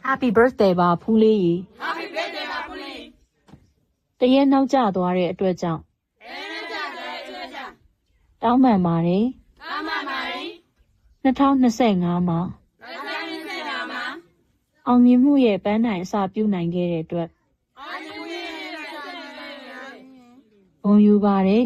Happy birthday ပါဖူးလေးကြီး Happy birthday ပါဖူးလေး တရက်နောက်ကျသွားတဲ့အတွက်ကြောင့်တောင်းပန်ပါတယ်2025မှာအောင်မြင်မှုရဲ့ပန်းတိုင်အစပြုနိုင်ခဲ့တဲ့အတွက်ဂုဏ်ယူပါတယ်